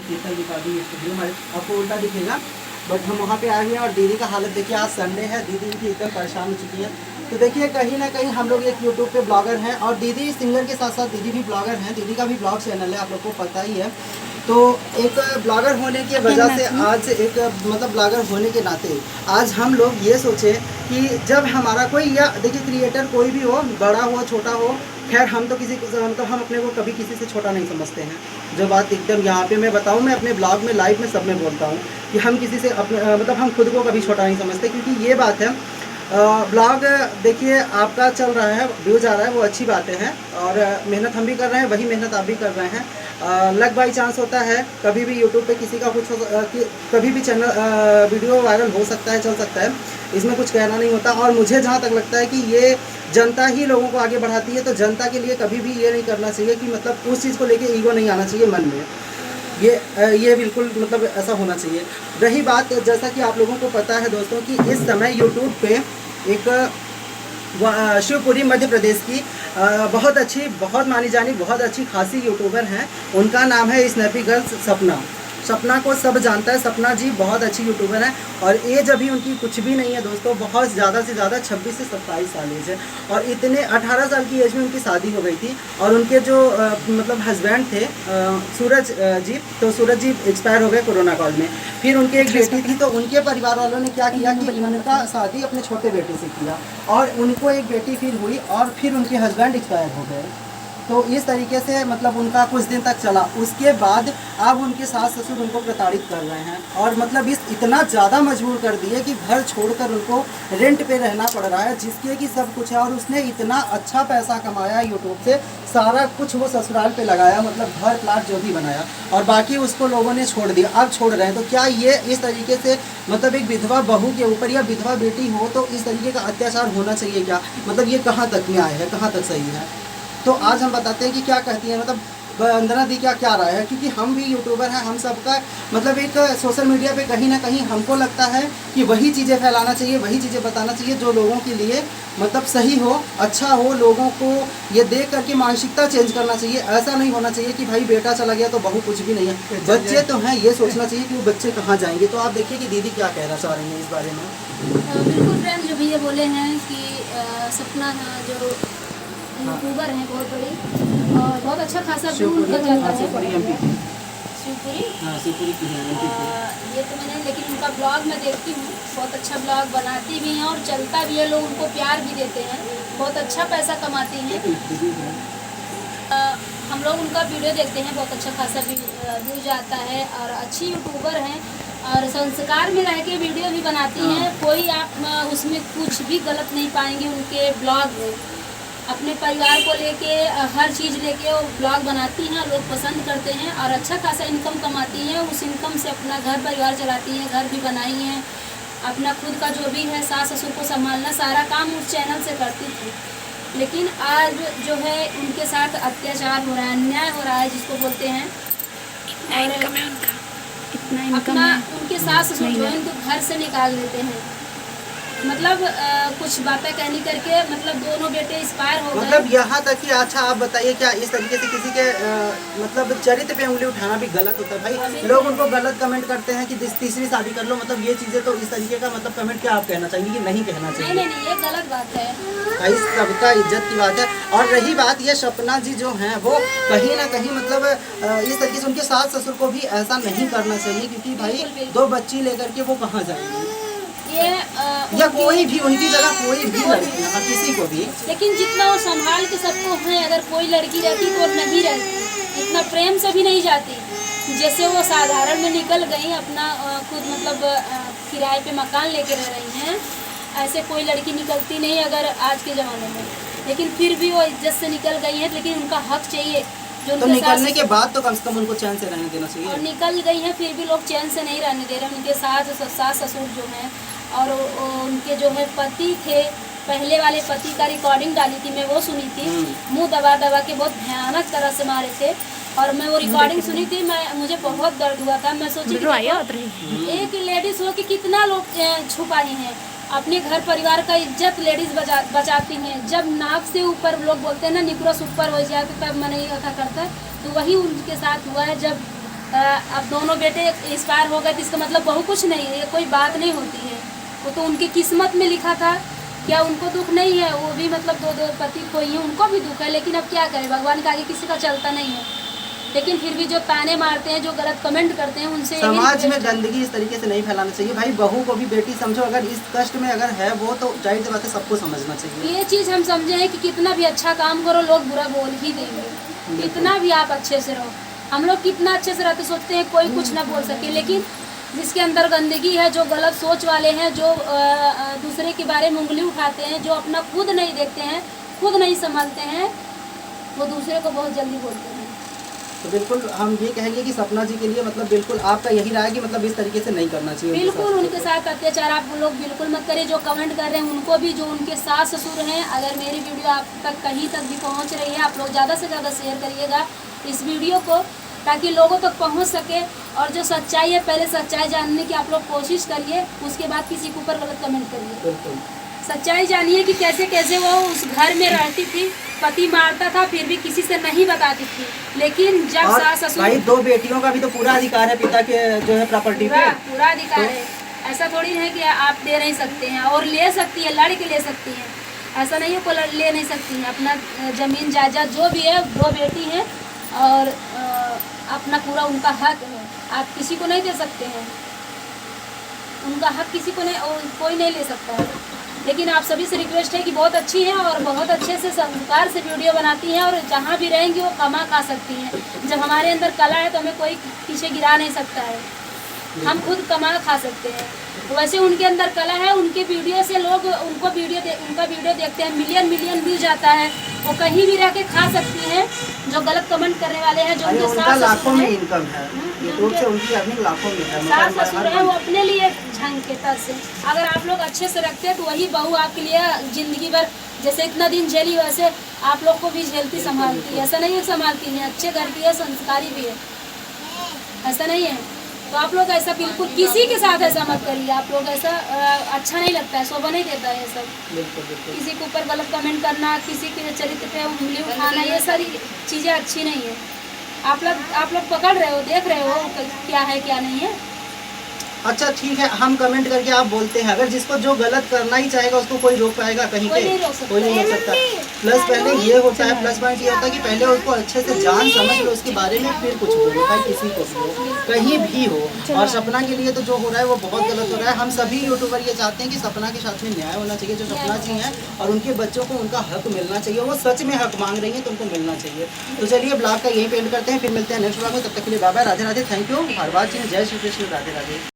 शीतल recording studio हमारे आपको उल्टा दिखेगा, बट हम वहाँ पे आए हुए हैं। और दीदी का हालत देखिए, आज संडे है, दीदी की एकदम परेशान हो चुकी है। तो देखिए कहीं ना कहीं हम लोग एक यूट्यूब पे ब्लॉगर हैं, और दीदी सिंगर के साथ साथ दीदी भी ब्लॉगर हैं। दीदी का भी ब्लॉग चैनल है, आप लोग को पता ही है। तो एक ब्लॉगर होने की वजह से आज एक मतलब ब्लॉगर होने के नाते आज हम लोग ये सोचे कि जब हमारा कोई, या देखिए क्रिएटर कोई भी हो, बड़ा हो छोटा हो, खैर हम तो किसी को मतलब हम अपने को कभी किसी से छोटा नहीं समझते हैं। जो बात एकदम यहाँ पे मैं बताऊँ, मैं अपने ब्लॉग में लाइव में सब में बोलता हूँ कि हम किसी से अपने मतलब हम खुद को कभी छोटा नहीं समझते, क्योंकि ये बात है। ब्लॉग देखिए आपका चल रहा है, व्यूज आ रहा है, वो अच्छी बातें हैं, और मेहनत हम भी कर रहे हैं, वही मेहनत आप भी कर रहे हैं। लक बाई चांस होता है, कभी भी यूट्यूब पे किसी का कुछ कभी भी चैनल वीडियो वायरल हो सकता है, चल सकता है, इसमें कुछ कहना नहीं होता। और मुझे जहाँ तक लगता है कि ये जनता ही लोगों को आगे बढ़ाती है, तो जनता के लिए कभी भी ये नहीं करना चाहिए कि मतलब उस चीज़ को लेके ईगो नहीं आना चाहिए मन में। ये बिल्कुल मतलब ऐसा होना चाहिए। रही बात, जैसा कि आप लोगों को पता है दोस्तों कि इस समय यूट्यूब पे एक शिवपुरी मध्य प्रदेश की बहुत अच्छी, बहुत मानी जानी, बहुत अच्छी खासी यूट्यूबर हैं। उनका नाम है स्नैपी गर्ल्स सपना। सपना को सब जानता है, सपना जी बहुत अच्छी यूट्यूबर है, और एज अभी उनकी कुछ भी नहीं है दोस्तों, बहुत ज़्यादा से ज़्यादा 26 से 27 साल एज है। और इतने 18 साल की एज में उनकी शादी हो गई थी, और उनके जो मतलब हस्बैंड थे सूरज जी, तो सूरज जी एक्सपायर हो गए कोरोना काल में। फिर उनकी एक बेटी थी, तो उनके परिवार वालों ने क्या किया कि उनका शादी अपने छोटे बेटे से किया, और उनको एक बेटी फिर हुई, और फिर उनके हस्बैंड एक्सपायर हो गए। तो इस तरीके से मतलब उनका कुछ दिन तक चला। उसके बाद अब उनके सास ससुर उनको प्रताड़ित कर रहे हैं, और मतलब इस इतना ज़्यादा मजबूर कर दिए कि घर छोड़कर उनको रेंट पे रहना पड़ रहा है, जिसके कि सब कुछ है। और उसने इतना अच्छा पैसा कमाया यूट्यूब से, सारा कुछ वो ससुराल पे लगाया, मतलब घर प्लाट जो भी बनाया, और बाकी उसको लोगों ने छोड़ दिया, अब छोड़ रहे हैं। तो क्या ये इस तरीके से मतलब एक विधवा बहू के ऊपर या विधवा बेटी हो तो इस तरीके का अत्याचार होना चाहिए क्या? मतलब ये कहाँ तक न्याय है, कहाँ तक सही है? तो आज हम बताते हैं कि क्या कहती है मतलब वंदना दी क्या राय है, क्योंकि हम भी यूट्यूबर हैं, हम सबका मतलब एक सोशल मीडिया पे कहीं ना कहीं हमको लगता है कि वही चीज़ें फैलाना चाहिए, वही चीज़ें बताना चाहिए जो लोगों के लिए मतलब सही हो, अच्छा हो। लोगों को ये देख करके मानसिकता चेंज करना चाहिए। ऐसा नहीं होना चाहिए कि भाई बेटा चला गया तो बहू कुछ भी नहीं है, बच्चे तो हैं, ये सोचना चाहिए कि वो बच्चे कहाँ जाएंगे। तो आप देखिए कि दीदी क्या कहना चाह रही हैं इस बारे में। बिल्कुल फ्रेंड, जो भैया बोले हैं कि सपना जो यूट्यूबर हैं बहुत बड़ी, और बहुत अच्छा खासा व्यू उनका जाता है। शिवपुरी, शिवपुरी की है। ये तो मैंने, लेकिन उनका ब्लॉग मैं देखती हूँ, बहुत अच्छा ब्लॉग बनाती भी हैं और चलता भी है, लोग उनको प्यार भी देते हैं, बहुत अच्छा पैसा कमाती हैं। हम लोग उनका वीडियो देखते हैं, बहुत अच्छा खासा व्यूज आता है, और अच्छी यूट्यूबर हैं, और संस्कार में रह के वीडियो भी बनाती हैं। कोई आप उसमें कुछ भी गलत नहीं पाएंगे उनके ब्लॉग में। अपने परिवार को लेके हर चीज़ लेके वो ब्लॉग बनाती हैं, लोग पसंद करते हैं, और अच्छा खासा इनकम कमाती हैं। उस इनकम से अपना घर परिवार चलाती हैं, घर भी बनाई हैं, अपना खुद का जो भी है सास ससुर को संभालना, सारा काम उस चैनल से करती थी। लेकिन आज जो है उनके साथ अत्याचार हो रहा है, अन्याय हो रहा है जिसको बोलते हैं, और अपना उनके सास ससुर जो है उनको घर से निकाल देते हैं। मतलब कुछ बातें कहनी करके मतलब दोनों बेटे एक्सपायर हो गए। मतलब यहाँ तक कि अच्छा आप बताइए, क्या इस तरीके से किसी के मतलब चरित्र पे उंगली उठाना भी गलत होता है भाई? लोग उनको गलत कमेंट करते हैं कि तीसरी शादी कर लो, मतलब ये चीजें, तो इस तरीके का मतलब कमेंट क्या आप कहना चाहेंगे कि नहीं कहना चाहिए? नहीं, ये गलत बात है भाई, सबका इज्जत की बात है। और रही बात ये सपना जी जो हैं, वो कहीं ना कहीं मतलब इस तरीके से उनके सास ससुर को भी ऐसा नहीं करना चाहिए, क्योंकि भाई 2 बच्ची लेकर के वो कहाँ जाएंगे? या कोई भी उनकी जगह कोई भी लड़की, किसी को भी, लेकिन जितना वो संभाल के सबको है, अगर कोई लड़की रहती तो नहीं रहती, इतना प्रेम से भी नहीं जाती। जैसे वो साधारण में निकल गई, अपना खुद मतलब किराए पे मकान लेके रह रही हैं, ऐसे कोई लड़की निकलती नहीं अगर आज के ज़माने में। लेकिन फिर भी वो इज्जत से निकल गई हैं, लेकिन उनका हक चाहिए। तो निकलने के बाद तो कम से कम उनको चैन से रहने देना चाहिए। और निकल गई हैं, फिर भी लोग चैन से नहीं रहने दे रहे। उनके सास ससुर जो हैं, और उनके जो है पति थे, पहले वाले पति का रिकॉर्डिंग डाली थी, मैं वो सुनी थी, मुंह दबा दबा के बहुत भयानक तरह से मारे थे, और मैं वो रिकॉर्डिंग सुनी थी, मुझे बहुत दर्द हुआ था। मैं सोची एक लेडीज हो कि कितना लोग छुपाए हैं, अपने घर परिवार का इज्जत लेडीज बचाती हैं। जब नाक से ऊपर लोग बोलते हैं ना, निकुरस ऊपर हो जाए तो तब मन नहीं रखा करता, तो वही उनके साथ हुआ है। जब अब दोनों बेटे एक्सपायर हो गए तो इसका मतलब बहु कुछ नहीं है, ये कोई बात नहीं होती है। वो तो उनकी किस्मत में लिखा था, क्या उनको दुख नहीं है? वो भी मतलब दो पति कोई है, उनको भी दुख है, लेकिन अब क्या करें, भगवान के आगे किसी का चलता नहीं है। लेकिन फिर भी जो ताने मारते हैं, जो गलत कमेंट करते हैं, उनसे समाज में गंदगी इस तरीके से नहीं फैलाना चाहिए भाई। बहू को भी बेटी समझो, अगर इस कष्ट में अगर है वो, तो जाहिर सी बात है सबको समझना चाहिए। ये चीज़ हम समझे हैं कि कितना भी अच्छा काम करो लोग बुरा बोल ही देंगे, कितना भी आप अच्छे से रहो। हम लोग कितना अच्छे से रहते, सोचते हैं कोई कुछ ना बोल सके, लेकिन जिसके अंदर गंदगी है, जो गलत सोच वाले हैं, जो दूसरे के बारे में उंगली उठाते हैं, जो अपना खुद नहीं देखते हैं, खुद नहीं संभालते हैं, वो दूसरे को बहुत जल्दी बोलते हैं। तो बिल्कुल हम ये कहेंगे कि सपना जी के लिए मतलब बिल्कुल आपका यही राय कि मतलब इस तरीके से नहीं करना चाहिए। बिल्कुल उनके साथ अत्याचार आप लोग बिल्कुल मत करिए। जो कमेंट कर रहे हैं उनको भी, जो उनके सास ससुर हैं, अगर मेरी वीडियो आप तक कहीं तक भी पहुंच रही है, आप लोग ज़्यादा से ज़्यादा शेयर करिएगा इस वीडियो को, ताकि लोगों तक पहुंच सके। और जो सच्चाई है, पहले सच्चाई जानने की आप लोग कोशिश करिए, उसके बाद किसी के ऊपर गलत कमेंट करिए। बिल्कुल सच्चाई जानिए कि कैसे कैसे वो उस घर में रहती थी, पति मारता था, फिर भी किसी से नहीं बताती थी। लेकिन जब सास ससुर, भाई 2 बेटियों का भी तो पूरा अधिकार है पिता के जो है प्रॉपर्टी पे, पूरा अधिकार है। ऐसा थोड़ी है कि आप दे नहीं सकते हैं, और ले सकती है, लड़ के ले सकती हैं, ऐसा नहीं है कोई ले नहीं सकती हैं। अपना जमीन जायदाद जो भी है, 2 बेटी हैं और अपना पूरा उनका हक है, आप किसी को नहीं दे सकते हैं। उनका हक किसी को नहीं, और कोई नहीं ले सकता है। लेकिन आप सभी से रिक्वेस्ट है कि बहुत अच्छी हैं और बहुत अच्छे से संस्कार से वीडियो बनाती हैं, और जहाँ भी रहेंगी वो कमा खा सकती हैं। जब हमारे अंदर कला है तो हमें कोई पीछे गिरा नहीं सकता है, हम खुद कमा खा सकते हैं। वैसे उनके अंदर कला है, उनके वीडियो से लोग उनका वीडियो देखते हैं, मिलियन व्यूज आता है। वो कहीं भी रह के खा सकती हैं। जो गलत कमेंट करने वाले हैं, जो उनके उनका लाखों में इनकम है, यूट्यूब से उनकी अर्निंग लाखों में है। सास ससुर है, वो अपने लिए झंग के तरह से, अगर आप लोग अच्छे से रखते हैं तो वही बहू आपके लिए जिंदगी भर, जैसे इतना दिन झेली वैसे आप लोग को भी झेलती संभालती है। ऐसा नहीं है संभालती है, अच्छे घर की है, संस्कारी भी है, ऐसा नहीं है। तो आप लोग ऐसा बिल्कुल किसी के साथ ऐसा मत करिए। आप लोग ऐसा अच्छा नहीं लगता है, शोभा नहीं देता है ये सब। किसी के ऊपर गलत कमेंट करना, किसी के चरित्र पे उंगली उठाना, ये सारी चीज़ें अच्छी नहीं है। आप लोग पकड़ रहे हो, देख रहे हो क्या है क्या नहीं है। अच्छा ठीक है, हम कमेंट करके आप बोलते हैं, अगर जिसको जो गलत करना ही चाहेगा उसको कोई रोक पाएगा कहीं पे? कोई नहीं रोक सकता। प्लस पहले ये होता है, प्लस पॉइंट ये होता है कि पहले उसको अच्छे से जान समझ लो उसके बारे में, फिर कुछ बोलो, भाई किसी को भी हो, कहीं भी हो। और सपना के लिए तो जो हो रहा है वो बहुत गलत हो रहा है। हम सभी यूट्यूबर ये चाहते हैं कि सपना के साथ में न्याय होना चाहिए। जो सपना जी हैं और उनके बच्चों को उनका हक मिलना चाहिए, वो सच में हक मांग रही है तो उनको मिलना चाहिए। तो चलिए ब्लॉग का यहीं पे एंड करते हैं, फिर मिलते हैं नेक्स्ट ब्लॉग में। तब तक के लिए bye bye, Radhe Radhe, thank you, हर बात जी, जय श्री कृष्ण, राधे राधे।